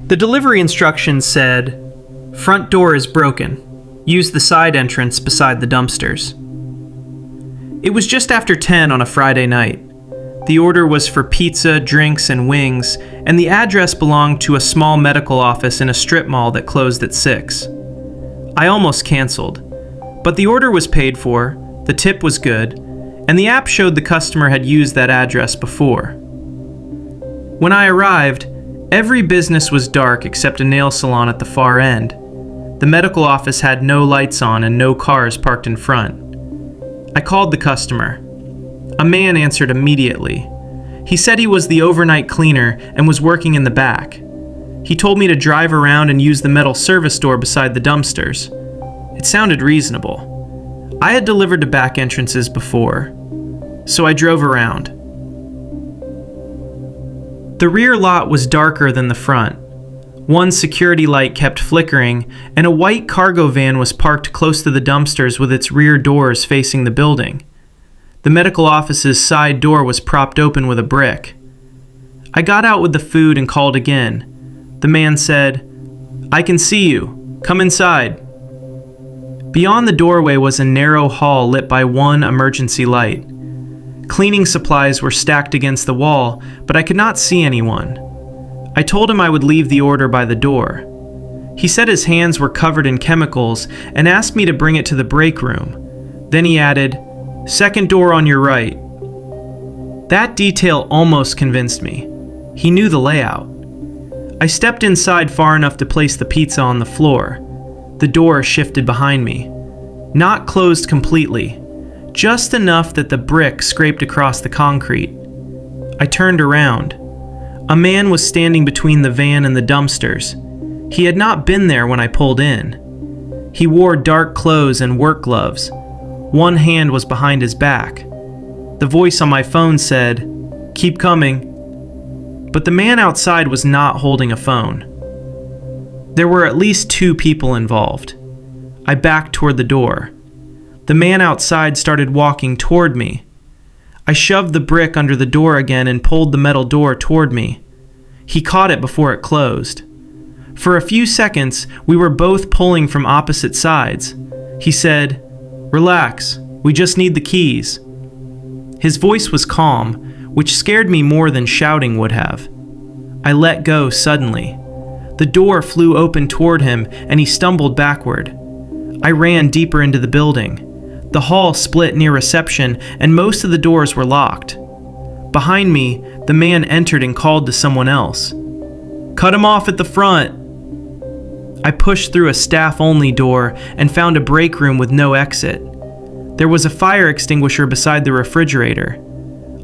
The delivery instructions said, "Front door is broken. Use the side entrance beside the dumpsters." It was just after 10 on a Friday night. The order was for pizza, drinks, and wings, and the address belonged to a small medical office in a strip mall that closed at 6. I almost canceled, but the order was paid for, the tip was good, and the app showed the customer had used that address before. When I arrived, every business was dark except a nail salon at the far end. The medical office had no lights on and no cars parked in front. I called the customer. A man answered immediately. He said he was the overnight cleaner and was working in the back. He told me to drive around and use the metal service door beside the dumpsters. It sounded reasonable. I had delivered to back entrances before, so I drove around. The rear lot was darker than the front. One security light kept flickering, and a white cargo van was parked close to the dumpsters with its rear doors facing the building. The medical office's side door was propped open with a brick. I got out with the food and called again. The man said, "I can see you. Come inside." Beyond the doorway was a narrow hall lit by one emergency light. Cleaning supplies were stacked against the wall, but I could not see anyone. I told him I would leave the order by the door. He said his hands were covered in chemicals and asked me to bring it to the break room. Then he added, "Second door on your right." That detail almost convinced me. He knew the layout. I stepped inside far enough to place the pizza on the floor. The door shifted behind me. Not closed completely, just enough that the brick scraped across the concrete. I turned around. A man was standing between the van and the dumpsters. He had not been there when I pulled in. He wore dark clothes and work gloves. One hand was behind his back. The voice on my phone said, "Keep coming." But the man outside was not holding a phone. There were at least 2 people involved. I backed toward the door. The man outside started walking toward me. I shoved the brick under the door again and pulled the metal door toward me. He caught it before it closed. For a few seconds, we were both pulling from opposite sides. He said, "Relax, we just need the keys." His voice was calm, which scared me more than shouting would have. I let go suddenly. The door flew open toward him and he stumbled backward. I ran deeper into the building. The hall split near reception and most of the doors were locked. Behind me, the man entered and called to someone else. "Cut him off at the front." I pushed through a staff-only door and found a break room with no exit. There was a fire extinguisher beside the refrigerator.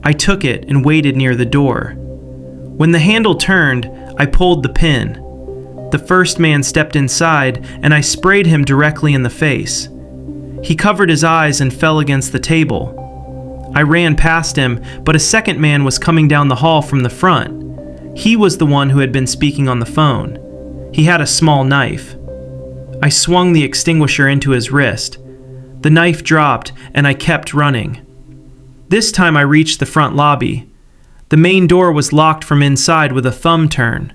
I took it and waited near the door. When the handle turned, I pulled the pin. The first man stepped inside and I sprayed him directly in the face. He covered his eyes and fell against the table. I ran past him, but a second man was coming down the hall from the front. He was the one who had been speaking on the phone. He had a small knife. I swung the extinguisher into his wrist. The knife dropped, and I kept running. This time I reached the front lobby. The main door was locked from inside with a thumb turn.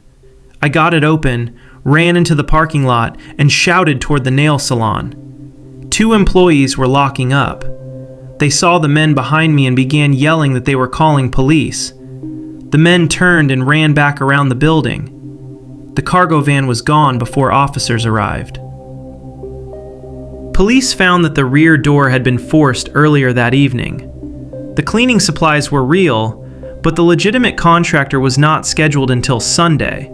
I got it open, ran into the parking lot, and shouted toward the nail salon. 2 employees were locking up. They saw the men behind me and began yelling that they were calling police. The men turned and ran back around the building. The cargo van was gone before officers arrived. Police found that the rear door had been forced earlier that evening. The cleaning supplies were real, but the legitimate contractor was not scheduled until Sunday.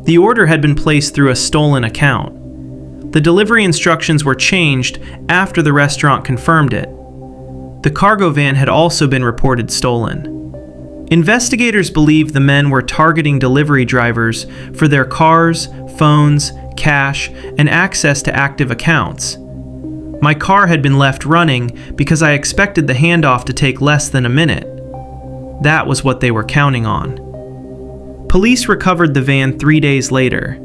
The order had been placed through a stolen account. The delivery instructions were changed after the restaurant confirmed it. The cargo van had also been reported stolen. Investigators believed the men were targeting delivery drivers for their cars, phones, cash, and access to active accounts. My car had been left running because I expected the handoff to take less than a minute. That was what they were counting on. Police recovered the van 3 days later.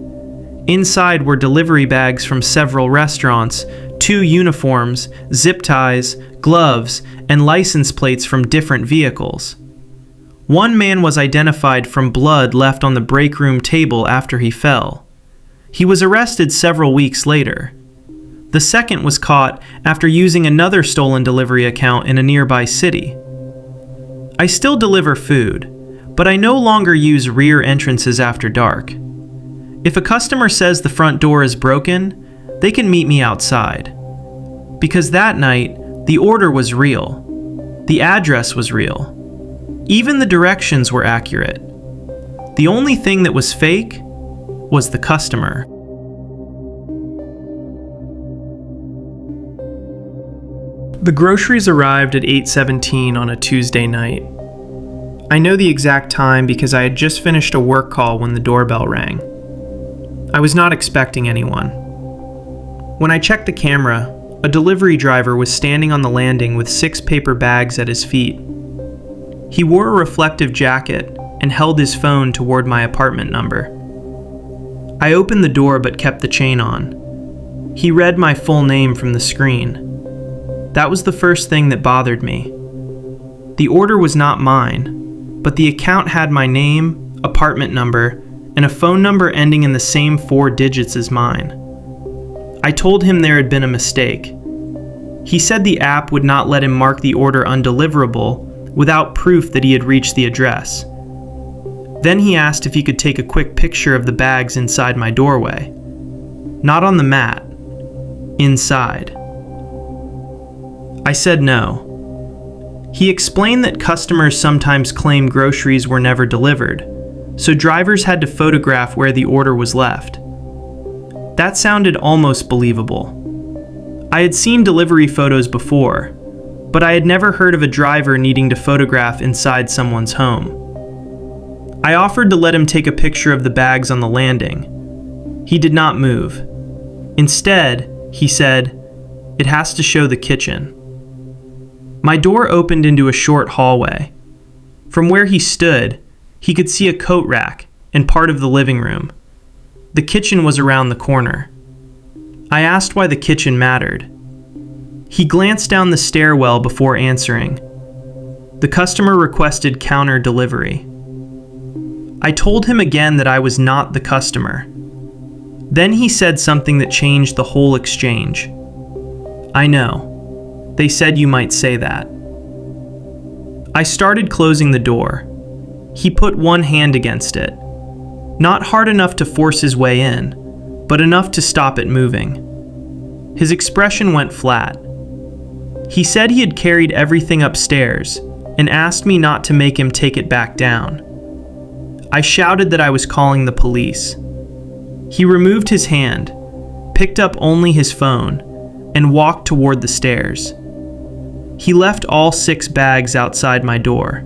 Inside were delivery bags from several restaurants, 2 uniforms, zip ties, gloves, and license plates from different vehicles. One man was identified from blood left on the break room table after he fell. He was arrested several weeks later. The second was caught after using another stolen delivery account in a nearby city. I still deliver food, but I no longer use rear entrances after dark. If a customer says the front door is broken, they can meet me outside. Because that night, the order was real. The address was real. Even the directions were accurate. The only thing that was fake was the customer. The groceries arrived at 8:17 on a Tuesday night. I know the exact time because I had just finished a work call when the doorbell rang. I was not expecting anyone. When I checked the camera, a delivery driver was standing on the landing with 6 paper bags at his feet. He wore a reflective jacket and held his phone toward my apartment number. I opened the door but kept the chain on. He read my full name from the screen. That was the first thing that bothered me. The order was not mine, but the account had my name, apartment number, and a phone number ending in the same 4 digits as mine. I told him there had been a mistake. He said the app would not let him mark the order undeliverable without proof that he had reached the address. Then he asked if he could take a quick picture of the bags inside my doorway. Not on the mat. Inside. I said no. He explained that customers sometimes claim groceries were never delivered, so drivers had to photograph where the order was left. That sounded almost believable. I had seen delivery photos before, but I had never heard of a driver needing to photograph inside someone's home. I offered to let him take a picture of the bags on the landing. He did not move. Instead, he said, "It has to show the kitchen." My door opened into a short hallway. From where he stood, he could see a coat rack and part of the living room. The kitchen was around the corner. I asked why the kitchen mattered. He glanced down the stairwell before answering. The customer requested counter delivery. I told him again that I was not the customer. Then he said something that changed the whole exchange. "I know. They said you might say that." I started closing the door. He put one hand against it. Not hard enough to force his way in, but enough to stop it moving. His expression went flat. He said he had carried everything upstairs and asked me not to make him take it back down. I shouted that I was calling the police. He removed his hand, picked up only his phone, and walked toward the stairs. He left all 6 bags outside my door.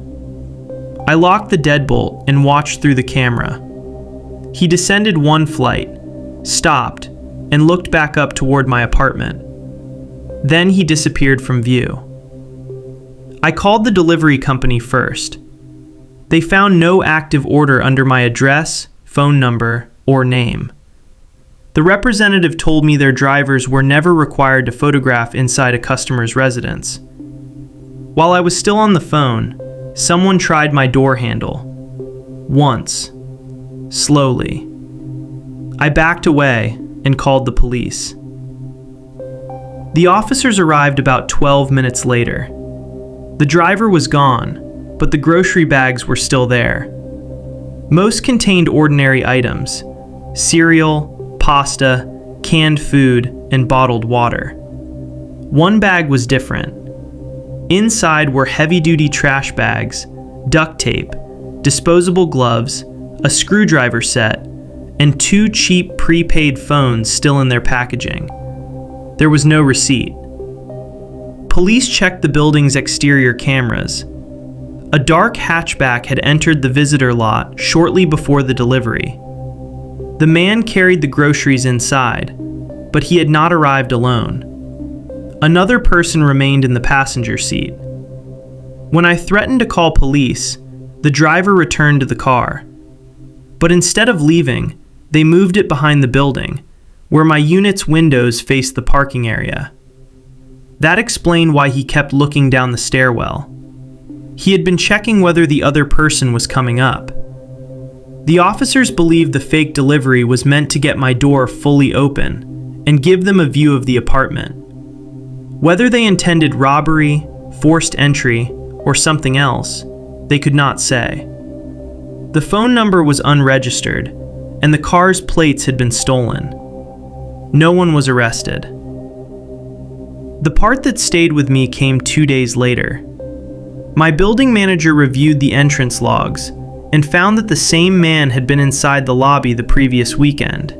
I locked the deadbolt and watched through the camera. He descended 1 flight, stopped, and looked back up toward my apartment. Then he disappeared from view. I called the delivery company first. They found no active order under my address, phone number, or name. The representative told me their drivers were never required to photograph inside a customer's residence. While I was still on the phone, someone tried my door handle. Once. Slowly. I backed away and called the police. The officers arrived about 12 minutes later. The driver was gone, but the grocery bags were still there. Most contained ordinary items: cereal, pasta, canned food, and bottled water. One bag was different. Inside were heavy-duty trash bags, duct tape, disposable gloves, a screwdriver set, and 2 cheap prepaid phones still in their packaging. There was no receipt. Police checked the building's exterior cameras. A dark hatchback had entered the visitor lot shortly before the delivery. The man carried the groceries inside, but he had not arrived alone. Another person remained in the passenger seat. When I threatened to call police, the driver returned to the car. But instead of leaving, they moved it behind the building, where my unit's windows faced the parking area. That explained why he kept looking down the stairwell. He had been checking whether the other person was coming up. The officers believed the fake delivery was meant to get my door fully open and give them a view of the apartment. Whether they intended robbery, forced entry, or something else, they could not say. The phone number was unregistered, and the car's plates had been stolen. No one was arrested. The part that stayed with me came 2 days later. My building manager reviewed the entrance logs and found that the same man had been inside the lobby the previous weekend.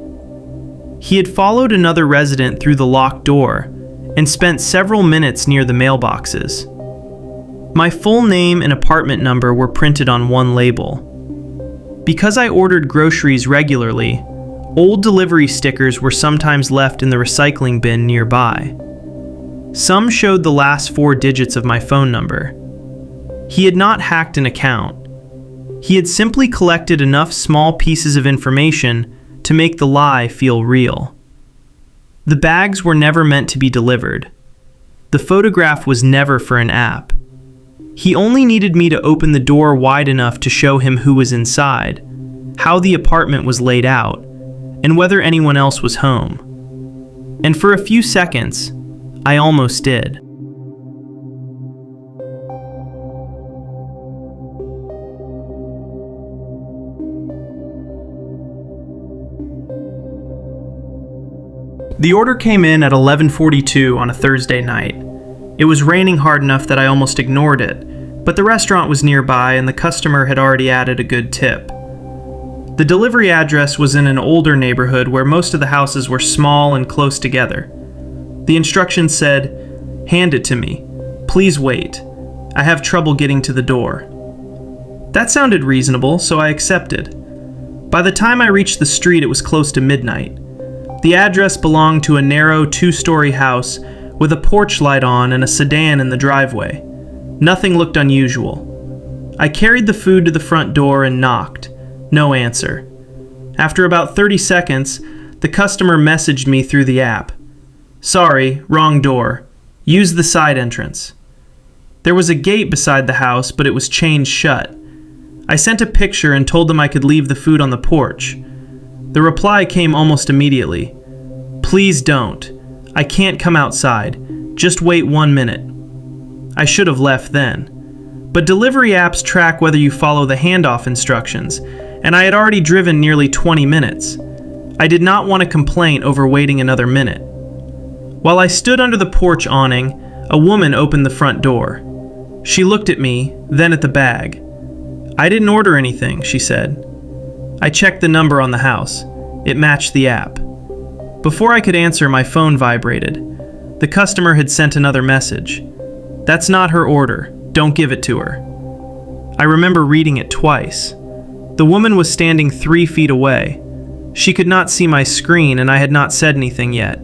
He had followed another resident through the locked door and spent several minutes near the mailboxes. My full name and apartment number were printed on one label. Because I ordered groceries regularly, old delivery stickers were sometimes left in the recycling bin nearby. Some showed the last 4 digits of my phone number. He had not hacked an account. He had simply collected enough small pieces of information to make the lie feel real. The bags were never meant to be delivered. The photograph was never for an app. He only needed me to open the door wide enough to show him who was inside, how the apartment was laid out, and whether anyone else was home. And for a few seconds, I almost did. The order came in at 11:42 on a Thursday night. It was raining hard enough that I almost ignored it, but the restaurant was nearby and the customer had already added a good tip. The delivery address was in an older neighborhood where most of the houses were small and close together. The instructions said, "Hand it to me. Please wait. I have trouble getting to the door." That sounded reasonable, so I accepted. By the time I reached the street, it was close to midnight. The address belonged to a narrow 2-story house with a porch light on and a sedan in the driveway. Nothing looked unusual. I carried the food to the front door and knocked. No answer. After about 30 seconds, the customer messaged me through the app. "Sorry, wrong door. Use the side entrance." There was a gate beside the house, but it was chained shut. I sent a picture and told them I could leave the food on the porch. The reply came almost immediately. "Please don't. I can't come outside. Just wait 1 minute." I should have left then. But delivery apps track whether you follow the handoff instructions, and I had already driven nearly 20 minutes. I did not want a complaint over waiting another minute. While I stood under the porch awning, a woman opened the front door. She looked at me, then at the bag. "I didn't order anything," she said. I checked the number on the house. It matched the app. Before I could answer, my phone vibrated. The customer had sent another message. "That's not her order. Don't give it to her." I remember reading it twice. The woman was standing 3 feet away. She could not see my screen, and I had not said anything yet.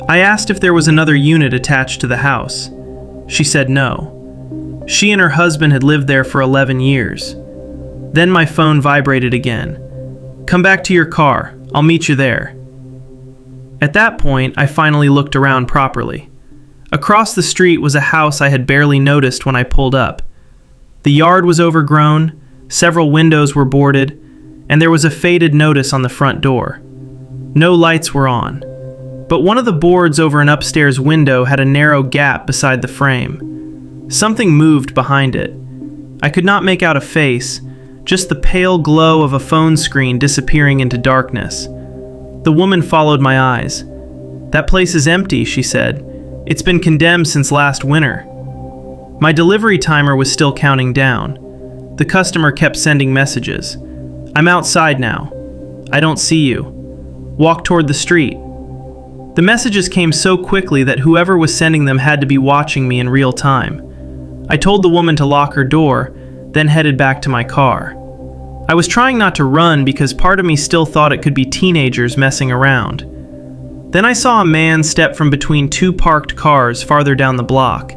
I asked if there was another unit attached to the house. She said no. She and her husband had lived there for 11 years. Then my phone vibrated again. "Come back to your car. I'll meet you there." At that point, I finally looked around properly. Across the street was a house I had barely noticed when I pulled up. The yard was overgrown, several windows were boarded, and there was a faded notice on the front door. No lights were on, but one of the boards over an upstairs window had a narrow gap beside the frame. Something moved behind it. I could not make out a face, just the pale glow of a phone screen disappearing into darkness. The woman followed my eyes. "That place is empty," she said. "It's been condemned since last winter." My delivery timer was still counting down. The customer kept sending messages. "I'm outside now. I don't see you. Walk toward the street." The messages came so quickly that whoever was sending them had to be watching me in real time. I told the woman to lock her door, then headed back to my car. I was trying not to run because part of me still thought it could be teenagers messing around. Then I saw a man step from between 2 parked cars farther down the block.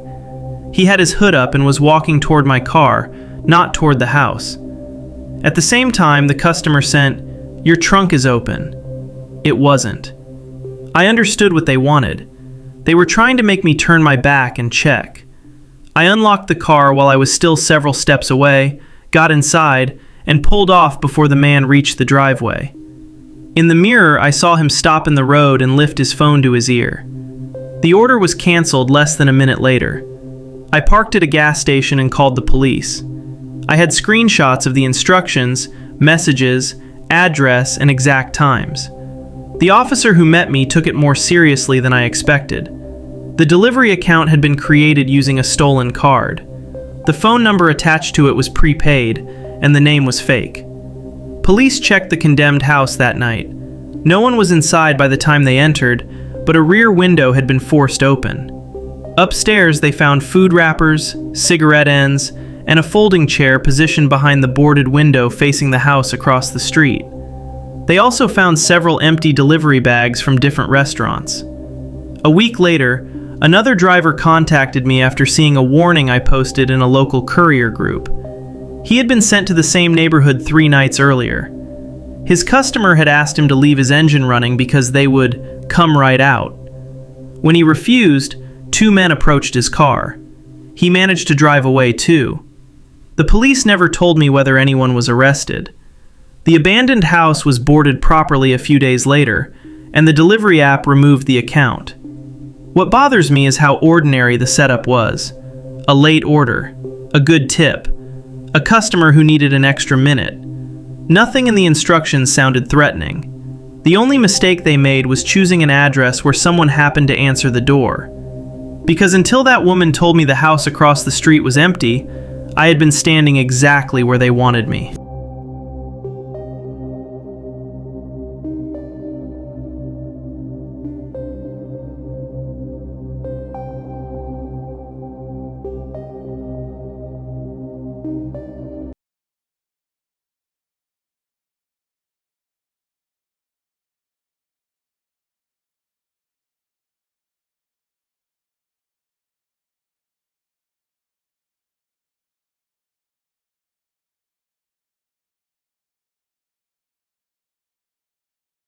He had his hood up and was walking toward my car, not toward the house. At the same time, the customer sent, "Your trunk is open." It wasn't. I understood what they wanted. They were trying to make me turn my back and check. I unlocked the car while I was still several steps away, got inside, and pulled off before the man reached the driveway. In the mirror, I saw him stop in the road and lift his phone to his ear. The order was canceled less than a minute later. I parked at a gas station and called the police. I had screenshots of the instructions, messages, address, and exact times. The officer who met me took it more seriously than I expected. The delivery account had been created using a stolen card. The phone number attached to it was prepaid, and the name was fake. Police checked the condemned house that night. No one was inside by the time they entered, but a rear window had been forced open. Upstairs, they found food wrappers, cigarette ends, and a folding chair positioned behind the boarded window facing the house across the street. They also found several empty delivery bags from different restaurants. A week later, another driver contacted me after seeing a warning I posted in a local courier group. He had been sent to the same neighborhood 3 nights earlier. His customer had asked him to leave his engine running because they would come right out. When he refused, 2 men approached his car. He managed to drive away too. The police never told me whether anyone was arrested. The abandoned house was boarded properly a few days later, and the delivery app removed the account. What bothers me is how ordinary the setup was. A late order, a good tip, a customer who needed an extra minute. Nothing in the instructions sounded threatening. The only mistake they made was choosing an address where someone happened to answer the door. Because until that woman told me the house across the street was empty, I had been standing exactly where they wanted me.